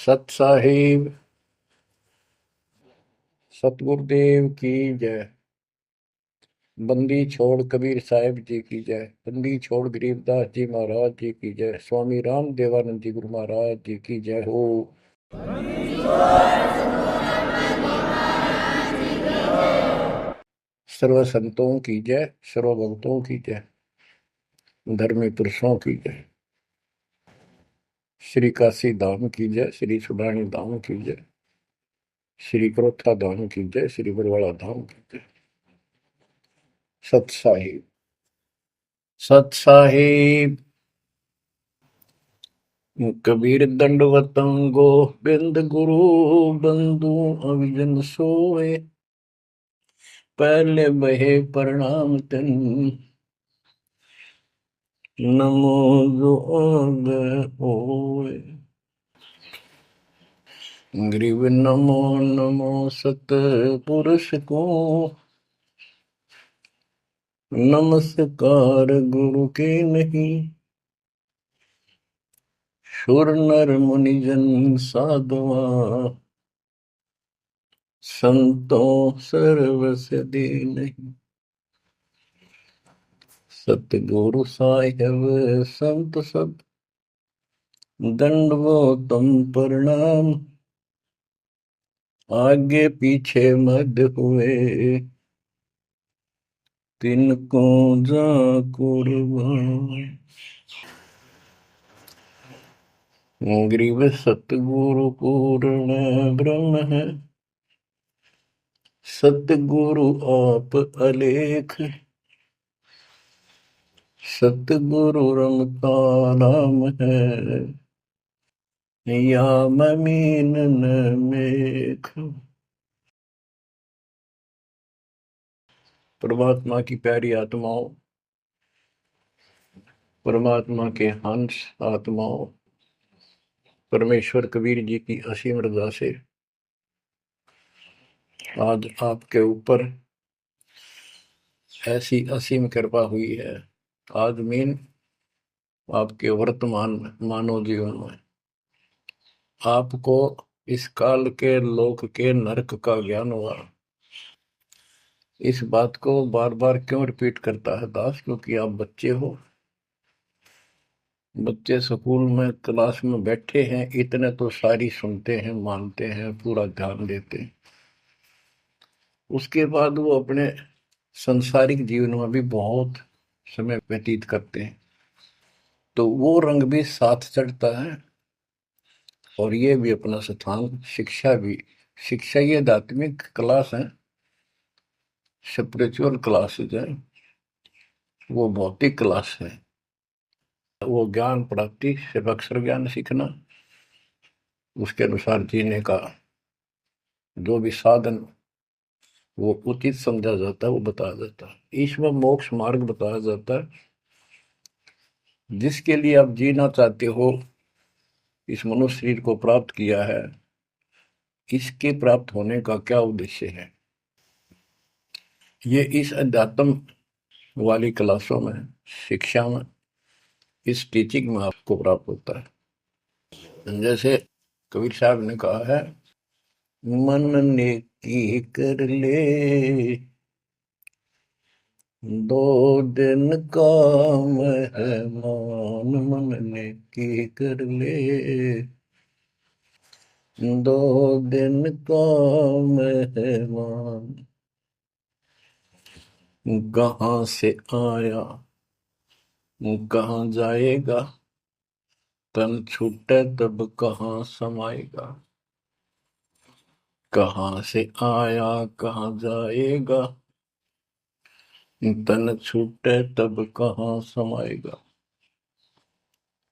सत साहिब सतगुरुदेव की जय। बंदी छोड़ कबीर साहिब जी की जय। बंदी छोड़ गरीबदास जी महाराज जी की जय। स्वामी राम देवानंद जी गुरु महाराज जी की जय हो। सर्व संतों की जय, सर्व भक्तों की जय, धर्मी पुरुषों की जय। श्री काशी धाम की जय, श्री सुडानी धाम की जय, श्री क्रोथा धाम की जय, श्री बरवाड़ा धाम की जय। सत साहिब सत साहिब। कबीर दंडवतम गोबिंद गुरु बंधु अविजन सोए। पहले बहे प्रणाम तन नमो जोग होए। ग्रीव नमो नमो सत पुरुष को नमस्कार गुरु के नहीं। सुर नर मुनिजन साधुआ संतों सर्वस दे नहीं। सतगुरु साहिब संत सब दंडवतम प्रणाम। आगे पीछे मद हुए तिनको जा कुर्बान। ग्रीव सतगुरु पूर्ण ब्रह्म है, सतगुरु आप अलेख। सतगुरु रमता नाम है, या ममीन न मेख। परमात्मा की प्यारी आत्माओं, परमात्मा के हंस आत्माओं, परमेश्वर कबीर जी की असीम रजा से आज आपके ऊपर ऐसी असीम कृपा हुई है। आज मीन आपके वर्तमान मानव जीवन में आपको इस काल के लोक के नरक का ज्ञान हुआ। इस बात को बार बार क्यों रिपीट करता है दास? क्योंकि आप बच्चे हो। बच्चे स्कूल में क्लास में बैठे हैं, इतने तो सारी सुनते हैं, मानते हैं, पूरा ध्यान देते हैं। उसके बाद वो अपने संसारिक जीवन में भी बहुत समय व्यतीत करते हैं, तो वो रंग भी साथ चढ़ता है। और ये भी अपना स्थान, शिक्षा भी। शिक्षा ये आध्यात्मिक क्लास है, स्पिरिचुअल क्लासेज है, वो भौतिक क्लास है। वो ज्ञान प्राप्ति सिर्फ अक्षर ज्ञान सीखना, उसके अनुसार जीने का जो भी साधन वो उचित समझा जाता है वो बताया जाता है। ईश्वर मोक्ष मार्ग बताया जाता है, जिसके लिए आप जीना चाहते हो, इस मनुष्य शरीर को प्राप्त किया है, इसके प्राप्त होने का क्या उद्देश्य है, ये इस अध्यात्म वाली क्लासों में, शिक्षा में, इस टीचिंग में आपको प्राप्त होता है। जैसे कबीर साहब ने कहा है, मन ने की कर ले दो दिन काम है मान। मन ने की कर ले दो दिन काम है मान। कहाँ से आया कहाँ जाएगा, तन छूटे तब कहाँ समाएगा। कहाँ से आया कहाँ जाएगा, तन छूटे तब कहाँ समाएगा।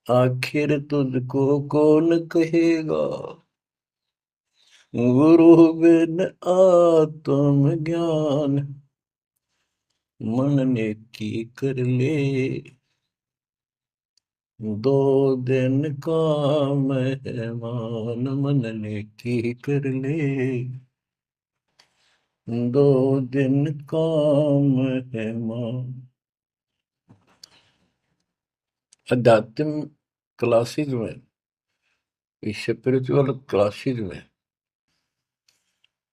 आखिर तुझको कौन कहेगा, गुरु बिन आत्म ज्ञान। मन ने की कर ले दो दिन काम है मान। मन ने की कर ले दो दिन काम है मान। अध्यात्म क्लासेस में इस स्पिरिचुअल क्लासेज में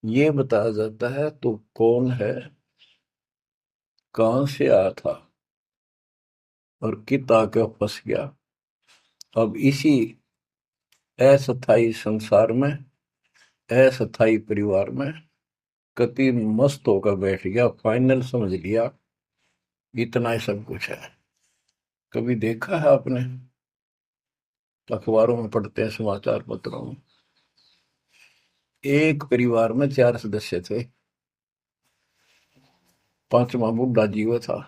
ये बताया जाता है तो कौन है, कहां से आया था और कित आके फंस गया। अब इसी अस्थाई संसार में, अस्थाई परिवार में कति मस्त होकर बैठ गया, फाइनल समझ लिया इतना ही सब कुछ है। कभी देखा है आपने, अखबारों में पढ़ते हैं, समाचार पत्रों में, एक परिवार में 4 सदस्य थे, पांचवा बुढ़ा जीव था,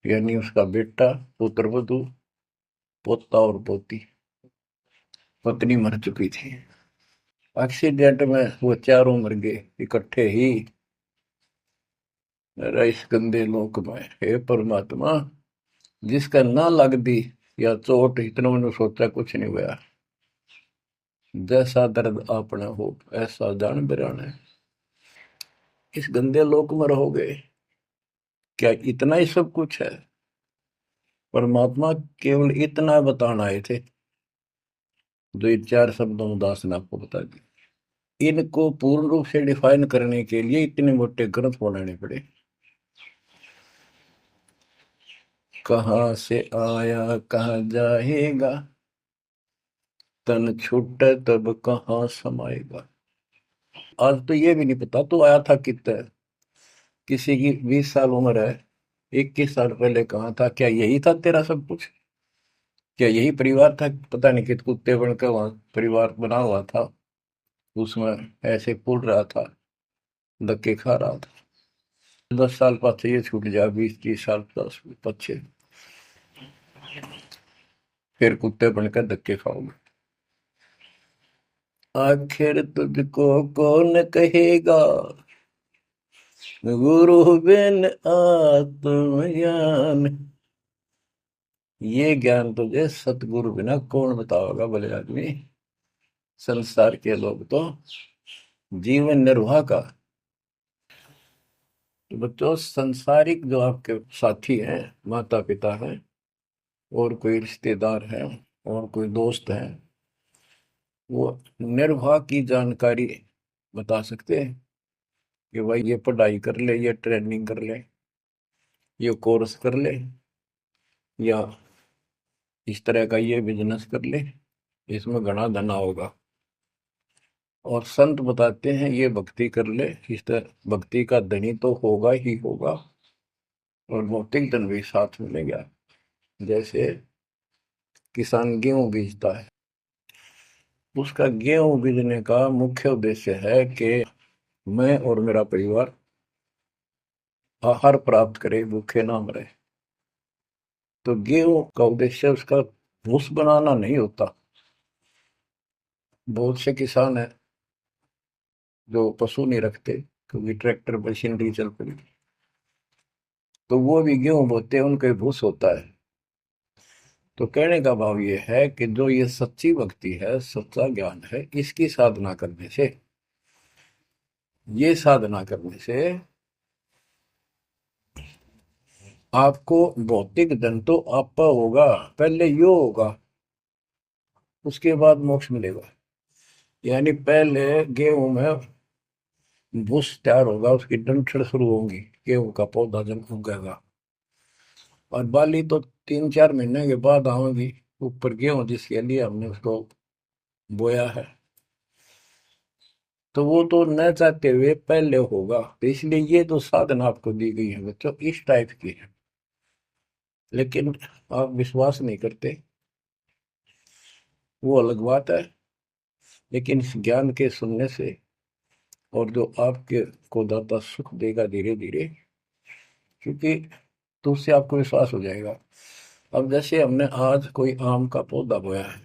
यानी उसका बेटा, पुत्र वधू, पोता और पोती। पत्नी मर चुकी थी। एक्सीडेंट में वो चारों मर गए इकट्ठे ही। इस गंदे लोक में हे परमात्मा, जिसका ना लग दी या चोट, इतना मैंने सोचा कुछ नहीं हुआ। जैसा दर्द आपने हो ऐसा जान बिरान है। इस गंदे लोक में रहोगे, क्या इतना ही सब कुछ है? परमात्मा केवल इतना बताना आए थे, जो ये 4 शब्दों में दास ने आपको बता दिया। इनको पूर्ण रूप से डिफाइन करने के लिए इतने मोटे ग्रंथ बनाने पड़े। कहाँ से आया कहाँ जाएगा, तन छूट तब कहाँ समाएगा। आज तो ये भी नहीं पता तो आया था कितना। किसी की 20 साल उम्र है, 21 साल पहले कहाँ था, क्या यही था तेरा सब कुछ? क्या यही परिवार था? पता नहीं कित कुत्ते बनकर वहां परिवार बना हुआ था, उसमें ऐसे फूल रहा था, धक्के खा रहा था। 10 साल पाछे ये छूट जाए, 20-30 साल 10 पीछे, फिर कुत्ते बनकर धक्के खाओगे। आखिर तुझको कौन कहेगा, गुरु बिन आत्मज्ञान। ये ज्ञान तुझे सतगुरु बिना कौन बताओगा भले आदमी। संसार के लोग तो जीवन निर्वाह का, तो बच्चों संसारिक जो आपके साथी हैं, माता पिता हैं, और कोई रिश्तेदार हैं, और कोई दोस्त हैं, वो निर्वाह की जानकारी बता सकते हैं कि भाई ये पढ़ाई कर ले, ये ट्रेनिंग कर ले, ये कोर्स कर ले, या इस तरह का ये बिजनेस कर ले, इसमें घना धना होगा। और संत बताते हैं ये भक्ति कर ले, इस तरह भक्ति का धनी तो होगा ही होगा, और भौतिक धन भी साथ मिलेगा। जैसे किसान गेहूं बीजता है, उसका गेहूं बीजने का मुख्य उद्देश्य है कि मैं और मेरा परिवार आहार प्राप्त करे, भूखे ना मरे। तो गेहूं का उद्देश्य उसका भूस बनाना नहीं होता। बहुत से किसान है जो पशु नहीं रखते, क्योंकि ट्रैक्टर मशीनरी चल पड़ी, तो वो भी गेहूं बोते हैं, उनका भूस होता है। तो कहने का भाव ये है कि जो ये सच्ची भक्ति है, सच्चा ज्ञान है, इसकी साधना करने से, ये साधना करने से आपको भौतिक धन तो आपका होगा, पहले यो होगा, उसके बाद मोक्ष मिलेगा। यानी पहले गेहूं में भूस तैयार होगा, उसकी डंठल शुरू होंगी, गेहूं का पौधा जब उगेगा, और बाली तो 3-4 महीने के बाद आएगी ऊपर, गेहूं जिसके लिए हमने उसको बोया है। तो वो तो न चाहते हुए पहले होगा। तो इसलिए ये जो साधना आपको दी गई है बच्चों, इस टाइप की है, लेकिन आप विश्वास नहीं करते, वो अलग बात है। लेकिन इस ज्ञान के सुनने से, और जो आपके को दाता सुख देगा धीरे धीरे, क्योंकि तो उससे आपको विश्वास हो जाएगा। अब जैसे हमने आज कोई आम का पौधा बोया है,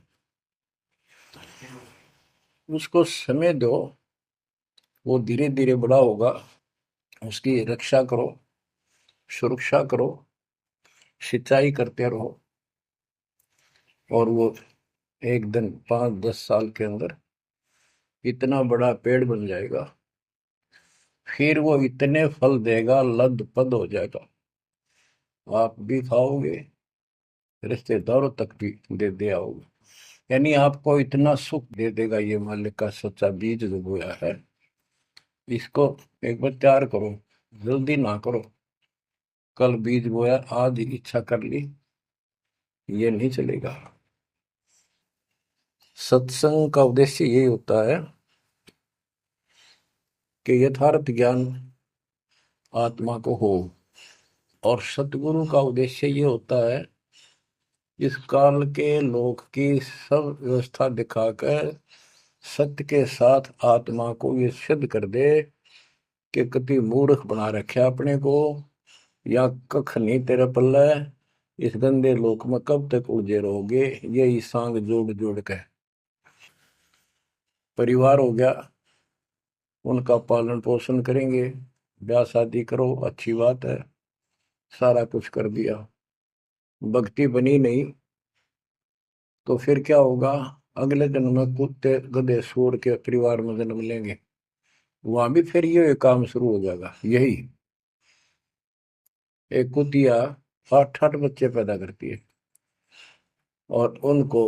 उसको समय दो, वो धीरे धीरे बड़ा होगा, उसकी रक्षा करो, सुरक्षा करो, सिंचाई करते रहो, और वो एक दिन 5-10 साल के अंदर इतना बड़ा पेड़ बन जाएगा। फिर वो इतने फल देगा, लद पद हो जाएगा, आप भी खाओगे, रिश्तेदारों तक भी दे दे आओगे। यानी आपको इतना सुख दे देगा ये मालिक का सच्चा बीज जो बोया है, इसको एक बार तैयार करो, जल्दी ना करो। कल बीज बोया, आज इच्छा कर ली, ये नहीं चलेगा। सत्संग का उद्देश्य यही होता है कि यथार्थ ज्ञान आत्मा को हो, और सतगुरु का उद्देश्य ये होता है इस काल के लोक की सब व्यवस्था दिखाकर सत्य के साथ आत्मा को ये सिद्ध कर दे कि कति मूर्ख बना रखे अपने को, या कख नहीं तेरे पल्ले, इस गंदे लोक में कब तक उलझे रहोगे। यही सांग जोड़ जोड़ के परिवार हो गया, उनका पालन पोषण करेंगे, ब्याह शादी करो, अच्छी बात है, सारा कुछ कर दिया, भक्ति बनी नहीं तो फिर क्या होगा। अगले जन्म में कुत्ते गधे सूअर के परिवार में जन्म लेंगे, वहां भी फिर ये काम शुरू हो जाएगा। यही एक कुतिया 8-8 बच्चे पैदा करती है, और उनको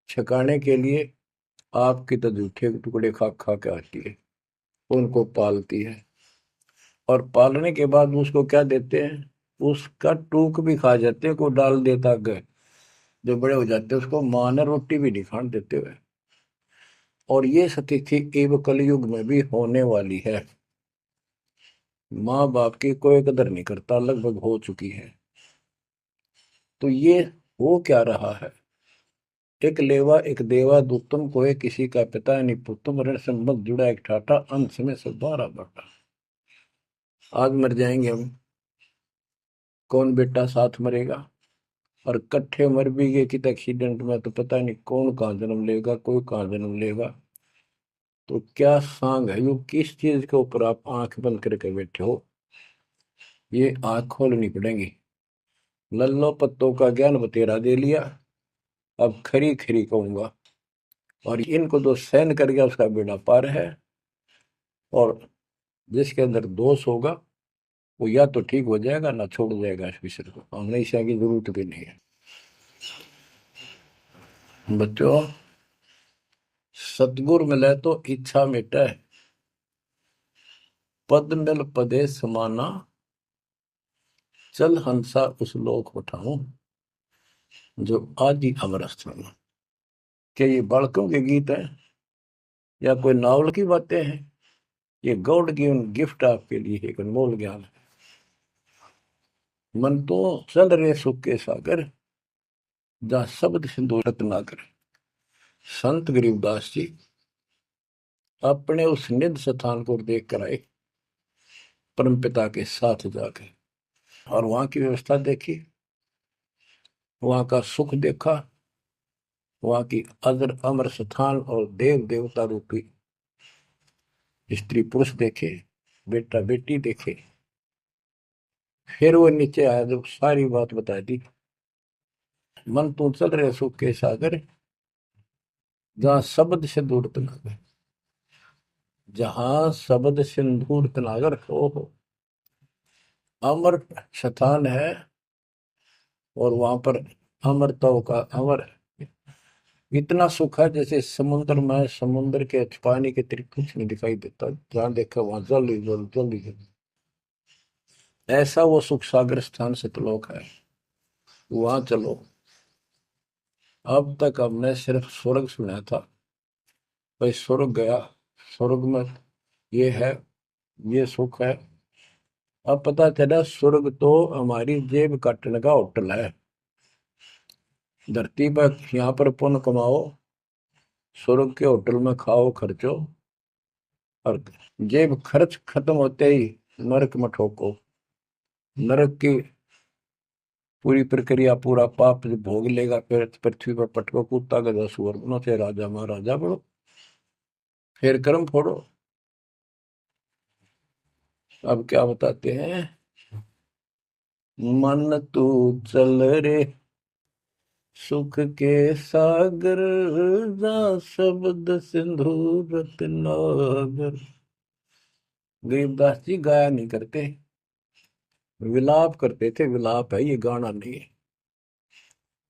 छकाने के लिए आपकी तो जूठे टुकड़े खा खा के आती है, उनको पालती है, और पालने के बाद उसको क्या देते हैं, उसका टूक भी खा जाते हैं, को डाल देता गए, जो बड़े हो जाते हैं उसको माँ ने रोटी भी नहीं खाने देते हुए। और ये स्थिति एवं कलयुग में भी होने वाली है। माँ बाप की कोई कदर नहीं करता, लगभग हो चुकी है। तो ये हो क्या रहा है, एक लेवा एक देवा दूतम कोई किसी का पिता नहीं पुतम, ऋण संबंध जुड़ा एक ठाटा, अंत में सब 12 बटा। आज मर जाएंगे हम, कौन बेटा साथ मरेगा, और कट्ठे मर भी गए कित एक्सीडेंट में तो पता नहीं कौन कहाँ जन्म लेगा, कोई कहाँ जन्म लेगा। तो क्या सांग है यो, किस चीज के ऊपर आप आंख बंद करके बैठे हो, ये आंख खोलनी पड़ेगी। लल्लो पत्तों का ज्ञान बतेरा दे लिया, अब खरी खरी कहूंगा, और इनको जो सहन कर गया उसका बेड़ा पार है। और जिसके अंदर दोष होगा वो या तो ठीक हो जाएगा ना छोड़ जाएगा इस विषय को, हमेशा की जरूरत भी नहीं है। बच्चों, सतगुर मिले तो इच्छा मिटे, पद मिल पदे समाना, चल हंसा उस लोक उठाऊं, जो आदि अमर स्थान। क्या ये बालकों के गीत हैं या कोई नावल की बातें हैं? ये गॉड गिवन गिफ्ट आपके लिए एक अनमोल ज्ञान है। मन तो चल रहे सुख के सागर, जहाँ शब्द सिंधु रत्नाकर। संत गरीबदास जी अपने उस निध स्थान को देख कर आए, परम पिता के साथ जाके, और वहां की व्यवस्था देखी, वहां का सुख देखा, वहां की अजर अमर स्थान और देव देवता रूपी स्त्री पुरुष देखे, बेटा बेटी देखे। फिर वो नीचे आया, जब सारी बात बता दी, मन तो चल रहे सुख के सागर, जहां शब्द से दूर तनागर, जहां शब्द सिंदूर तनागर हो अमर स्थान है। और वहां पर अमरताओं का अमर इतना सुख है, जैसे समुद्र में समुद्र के पानी के अतिरिक्त कुछ नहीं दिखाई देता, जहां देखा वहां जल ही जल, जल ही जल। ऐसा वो सुख सागर स्थान सतलोक है, वहां चलो। अब तक हमने सिर्फ स्वर्ग सुना था, भाई स्वर्ग गया, स्वर्ग में ये है, ये सुख है। अब पता चला स्वर्ग तो हमारी जेब काटने का होटल है। धरती पर यहाँ पर पुण्य कमाओ, स्वर्ग के होटल में खाओ खर्चो, और जेब खर्च खत्म होते ही नरक में ठोको। नरक की पूरी प्रक्रिया, पूरा पाप जो भोग लेगा, फिर पृथ्वी पर पटको, कुत्ता गधा सुअर बनो, चाहे राजा महाराजा बनो, फिर कर्म फोड़ो। अब क्या बताते हैं, मन तू चल रे सुख के सागर, जा शब्द सिंधु रत्नागर। गरीबदास जी गाया नहीं करते, विलाप करते थे। विलाप है, ये गाना नहीं है,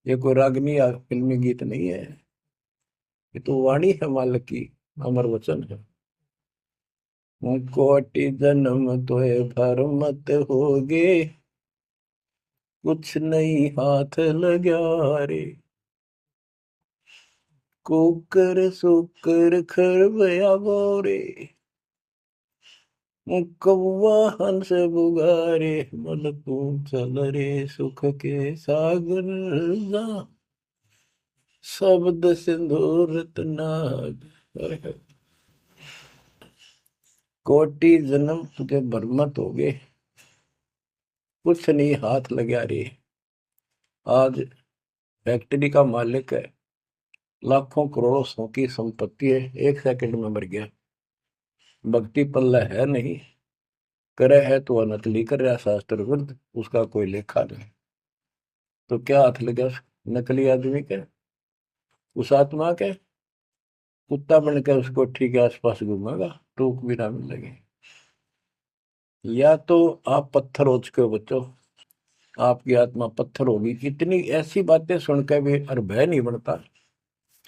ये कोई रागनी या फिल्मी गीत नहीं है। ये तो वाणी है मालिक की, अमर वचन है। कोटि जन्म तोय भर मत होगे, कुछ नहीं हाथ लगा रे। कुकर सुकर खरबया बोरे, कौवा हंस बुगारे, मन तू चल रे सुख के सागर जा, शब्द सिंदूर नाग। कोटि जन्म तुझे बरमत हो गए, कुछ नहीं हाथ लगा रे। आज फैक्ट्री का मालिक है, लाखों करोड़ों सौ की संपत्ति है, एक सेकंड में मर गया। भक्ति पल्ला है नहीं, करे है तो अनकली कर रहा शास्त्र विरुद्ध, उसका कोई लेखा नहीं। तो क्या हाथ लगा नकली आदमी के, उस आत्मा के? कुत्ता बन के उसको ठीक है आसपास घूमेगा, टूक भी ना मिलेगी। या तो आप पत्थर हो चुके हो बच्चों, आपकी आत्मा पत्थर होगी। इतनी ऐसी बातें सुनकर भी और भय नहीं बनता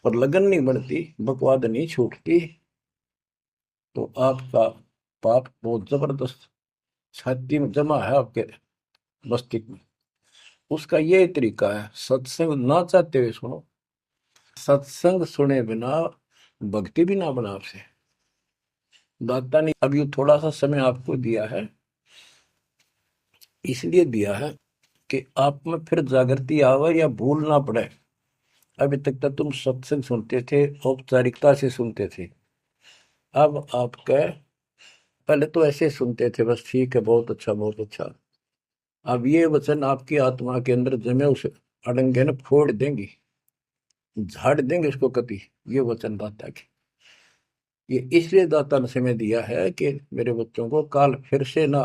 और लगन नहीं बनती, बकवाद नहीं छूटती, तो आपका पाप बहुत जबरदस्त छाती में जमा है आपके मस्तिष्क में। उसका ये तरीका है, सत्संग ना चाहते हुए सुनो। सत्संग सुने बिना भक्ति भी ना बना आपसे। दाता ने अभी थोड़ा सा समय आपको दिया है, इसलिए दिया है कि आप में फिर जागृति आवे या भूल ना पड़े। अभी तक तो तुम सत्संग सुनते थे, औपचारिकता से सुनते थे। अब आपका, पहले तो ऐसे सुनते थे बस, ठीक है बहुत अच्छा बहुत अच्छा। अब ये वचन आपकी आत्मा के अंदर जमे, उसे अड़ंगे न फोड़ देंगी, झाड़ देंगे उसको कति। ये वचन दाता के, ये इसलिए दाता ने समय दिया है कि मेरे बच्चों को काल फिर से ना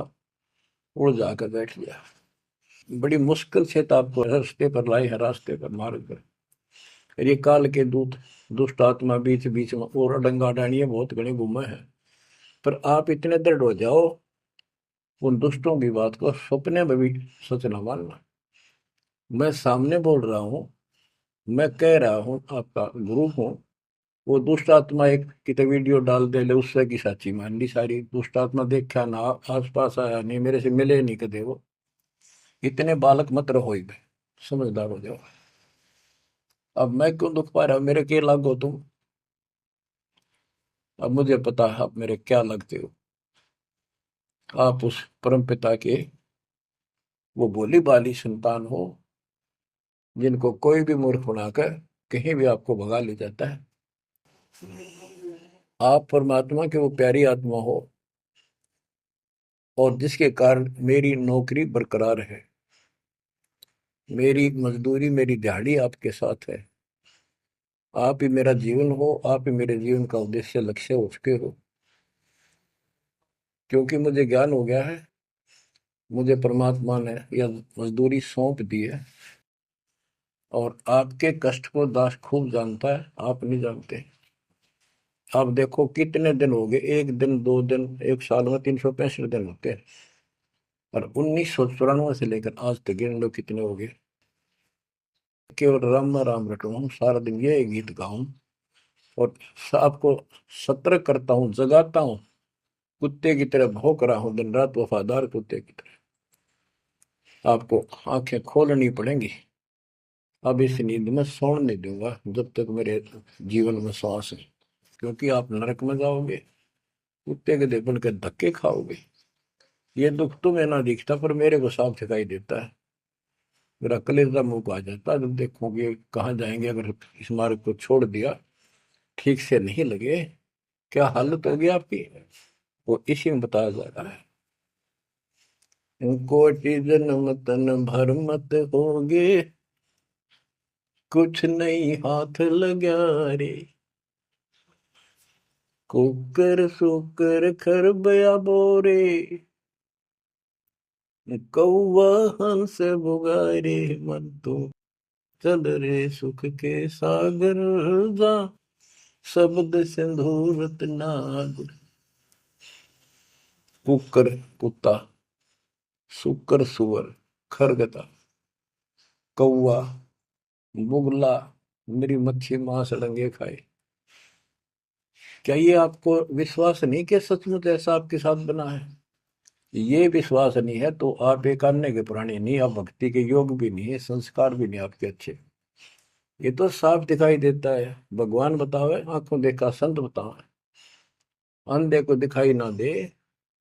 उड़ जाकर बैठ गया। बड़ी मुश्किल से तो आपको रास्ते पर लाई है, रास्ते पर मार्ग पर। फिर ये काल के दूत दुष्ट आत्मा बीच बीच में और अडंगा डाणी बहुत घने घूमे हैं। पर आप इतने दृढ़ हो जाओ, उन दुष्टों की बात को सपने में भी सच न मानना। मैं सामने बोल रहा हूँ, मैं कह रहा हूँ, आपका गुरु हूँ। वो दुष्ट आत्मा एक कितने वीडियो डाल दे ले, उससे की साची मान ली सारी। दुष्ट आत्मा देखा ना, आस पास आया नहीं, मेरे से मिले नहीं कदे वो। इतने बालक मत रहो, ही समझदार हो जाओ। अब मैं क्यों दुख पा रहा हूँ, मेरे के लागो तुम। अब मुझे पता है आप मेरे क्या लगते हो। आप उस परम पिता के वो भोली भाली संतान हो, जिनको कोई भी मूर्ख बनाकर कहीं भी आपको भगा ले जाता है। आप परमात्मा के वो प्यारी आत्मा हो, और जिसके कारण मेरी नौकरी बरकरार है, मेरी मजदूरी मेरी दिहाड़ी आपके साथ है। आप ही मेरा जीवन हो, आप ही मेरे जीवन का उद्देश्य लक्ष्य हो चुके हो। क्योंकि मुझे ज्ञान हो गया है, मुझे परमात्मा ने यह मजदूरी सौंप दी है। और आपके कष्ट को दास खूब जानता है, आप नहीं जानते। आप देखो कितने दिन हो गए, एक दिन दो दिन, एक साल में 365 दिन होते हैं। और 1994 से लेकर आज तक गिन लो कितने हो गए। केवल राम राम रटू हूँ, सारा दिन ये गीत गाऊं और आपको सतर्क करता हूँ, जगाता हूँ। कुत्ते की तरह भौंक रहा हूँ दिन रात, वफादार कुत्ते की तरह। आपको आंखें खोलनी पड़ेंगी। अब इस नींद में सोने नहीं दूंगा जब तक मेरे जीवन में श्वास है। क्योंकि आप नरक में जाओगे, कुत्ते के देखने के धक्के खाओगे। ये दुख तुम्हें ना दिखता, पर मेरे को साफ दिखाई देता है। मेरा कलेजा मुंह को आ जाता है जब देखोगे कहाँ जाएंगे अगर इस मार्ग को छोड़ दिया, ठीक से नहीं लगे, क्या हालत होगी आपकी। वो इसी में बताया जा रहा है। कोटि जन्म तन भर मत होगे, कुछ नहीं हाथ लगा रे। कुकर सुकर खरबया बोरे, कौवा हंस बुगारे, मन तो चल रे सुख के सागर जा, शब्द सिंधूरत नाग। कुकर कुत्ता, सुकर सुअर, खरगता, कौवा, बुगला, मेरी मच्छी मांस अड़ंगे खाए। क्या ये आपको विश्वास नहीं कि सचमुच ऐसा आपके साथ बना है? ये विश्वास नहीं है तो आप एक अन्य के प्राणी नहीं, आप भक्ति के योग भी नहीं है, संस्कार भी नहीं आपके अच्छे। ये तो साफ दिखाई देता है। भगवान बतावे, आंखों देखा संत बतावे। अंधे को दिखाई ना दे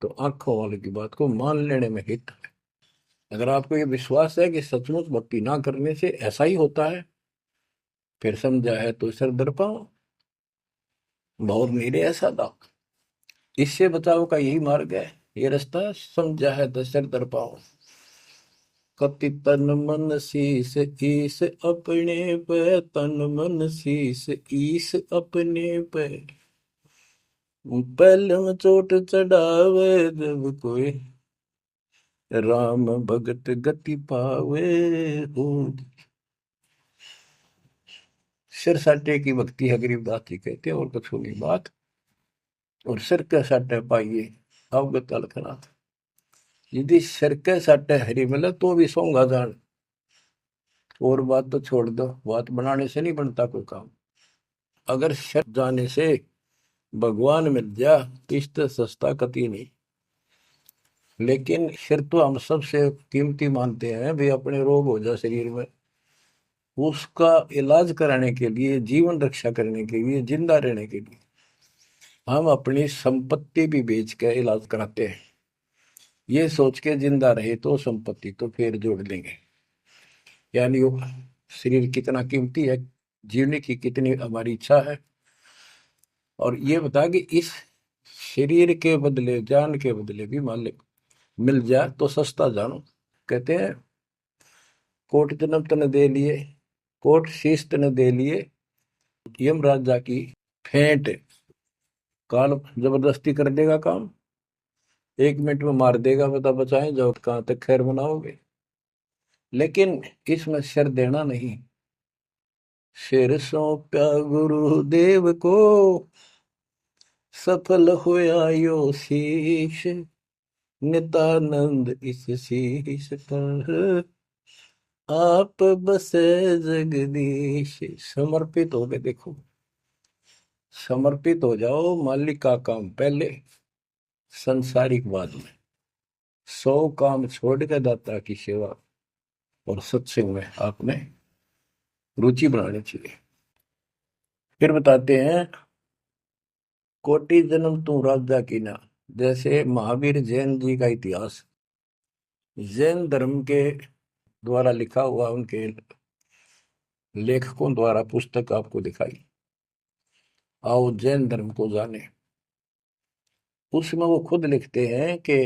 तो आंखों वाले की बात को मान लेने में हित है। अगर आपको ये विश्वास है कि सचमुच भक्ति ना करने से ऐसा ही होता है, फिर समझा है तो सिर दर पाओ, बहुत मेरे ऐसा दाव। इससे बचाव का यही मार्ग है, ये रास्ता समझा है तो सिर दर पाओ। कति तन मन शीस ईस अपने पे, तन मन शीस ईस अपने पे। पहले में चोट चढ़ावे जब कोई, राम भगत गति पावे हो। सिर साटे की भक्ति है, गरीबदास जी कहते हैं, और कुछ होगी बात। और सिर के साटे पाइए अवगत अलखनाथ। यदि सिर के साटे हरी मिले तो भी सोंगा जान। और बात तो छोड़ दो, बात बनाने से नहीं बनता कोई काम। अगर सिर जाने से भगवान मिल जा तो इससे सस्ता कति नहीं। लेकिन सिर तो हम सबसे कीमती मानते हैं भी, अपने रोग हो जाए शरीर में, उसका इलाज कराने के लिए, जीवन रक्षा करने के लिए, जिंदा रहने के लिए हम अपनी संपत्ति भी बेच के इलाज कराते हैं। ये सोच के जिंदा रहे तो संपत्ति तो फिर जोड़ लेंगे। यानी वो शरीर कितना कीमती है, जीने की कितनी हमारी इच्छा है। और ये बता कि इस शरीर के बदले, जान के बदले भी मालिक मिल जाए तो सस्ता जानो। कहते हैं कोट जन्म तन दे लिए, कोट शीश तन दे लिए, यम राजा की फेंट। काल जबरदस्ती कर देगा काम, 1 मिनट में मार देगा, बता बचाएं जाओ कहां तक खैर बनाओगे। लेकिन इसमें सिर देना नहीं। सिर सौंपा गुरुदेव को, सफल होया यो शीश। नितानंद इस शीश पर आप बसे जगदीश। समर्पित हो गए, देखो समर्पित हो जाओ। मालिक का काम पहले, संसारिक बाद में। 100 काम छोड़ के दाता की सेवा और सत्संग में आपने रुचि बनानी चाहिए। फिर बताते हैं कोटि जन्म तू राजा की ना। जैसे महावीर जैन जी का इतिहास जैन धर्म के द्वारा लिखा हुआ, उनके लेखकों द्वारा पुस्तक आपको दिखाई। आओ जैन धर्म को जाने। उसमें वो खुद लिखते हैं कि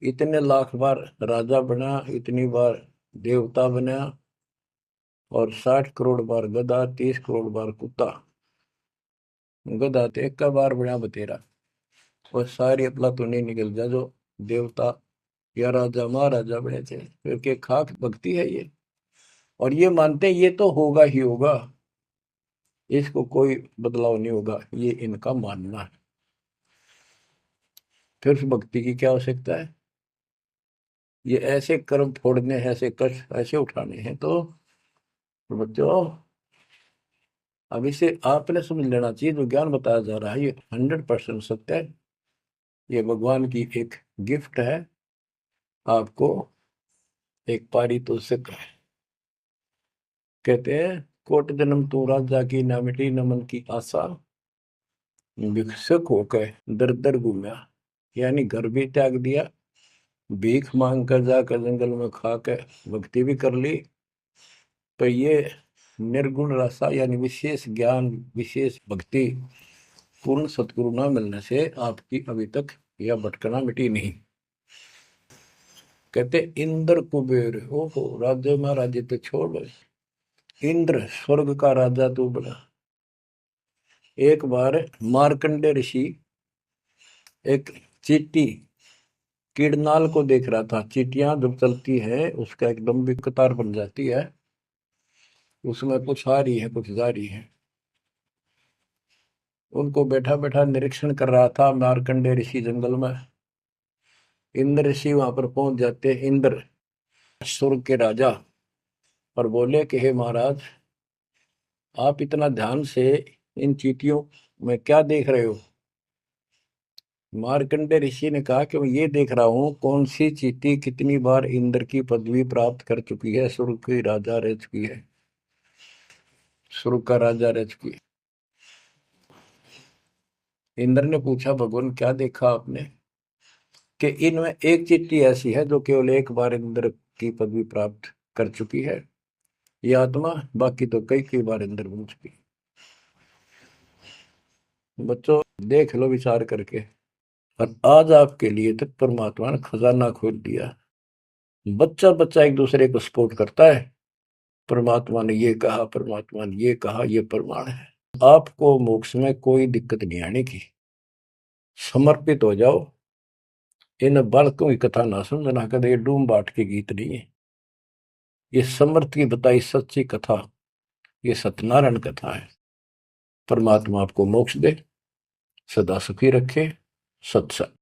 इतने लाख बार राजा बना, इतनी बार देवता बना, और 60 करोड़ बार गधा, 30 करोड़ बार कुत्ता। गधा तो एक का बार बना बतेरा। और सारी अपला तो नहीं निकल जा जो देवता या राजा महाराजा बने थे। क्योंकि खाक भक्ति है ये, और ये मानते हैं ये तो होगा ही होगा, इसको कोई बदलाव नहीं होगा, ये इनका मानना है। फिर उस भक्ति की क्या आवश्यकता है? ये ऐसे कर्म फोड़ने हैं, ऐसे कष्ट ऐसे उठाने हैं। तो बच्चों, अब इसे आपने समझ लेना चाहिए, जो ज्ञान बताया जा रहा है ये 100% सत्य है। ये भगवान की एक गिफ्ट है आपको, एक पारितोषिक है। कहते हैं कोट जन्म तू राजा की, ना मिटी न मन की आशा। भिक्षुक होकर दर दर घूमा, यानी घर भी त्याग दिया, भीख मांग कर जाकर जंगल में खा कर भक्ति भी कर ली। तो ये निर्गुण रसा यानी विशेष ज्ञान, विशेष भक्ति, पूर्ण सतगुरु न मिलने से आपकी अभी तक यह भटकना मिटी नहीं। कहते इंद्र कुबेर, ओहो राज्य महाराजे तो छोड़, इंद्र स्वर्ग का राजा तू बना। एक बार मार्कंडे ऋषि एक चींटी कीड़नाल को देख रहा था। चींटियां जब चलती है उसका एक लंबी कतार बन जाती है, उसमें कुछ आ रही है कुछ जा रही है। उनको बैठा बैठा निरीक्षण कर रहा था मार्कंडे ऋषि जंगल में। इंद्र ऋषि वहां पर पहुंच जाते, इंद्र स्वर्ग के राजा, और बोले कि हे महाराज, आप इतना ध्यान से इन चींटियों मैं क्या देख रहे हो? मार्कंडे ऋषि ने कहा कि मैं ये देख रहा हूं कौन सी चींटी कितनी बार इंद्र की पदवी प्राप्त कर चुकी है, स्वर्ग की राजा रह चुकी है, स्वर्ग का राजा रह चुकी है। इंद्र ने पूछा भगवान क्या देखा आपने? कि इनमें एक चींटी ऐसी है जो केवल एक बार इंद्र की पदवी प्राप्त कर चुकी है, ये आत्मा, बाकी तो कई कई बार इंद्र बन चुकी है। बच्चों देख लो विचार करके। और आज आपके लिए तक परमात्मा ने खजाना खोल दिया। बच्चा बच्चा एक दूसरे को सपोर्ट करता है, परमात्मा ने ये कहा, परमात्मा ने ये कहा, ये प्रमाण है। आपको मोक्ष में कोई दिक्कत नहीं आने की। समर्पित हो जाओ। इन बालकों की कथा ना समझना कदे, ये डूम बाट के गीत नहीं है। ये समर्थ की बताई सच्ची कथा, ये सत्यनारायण कथा है। परमात्मा आपको मोक्ष दे, सदा सुखी रखे। सत्संग।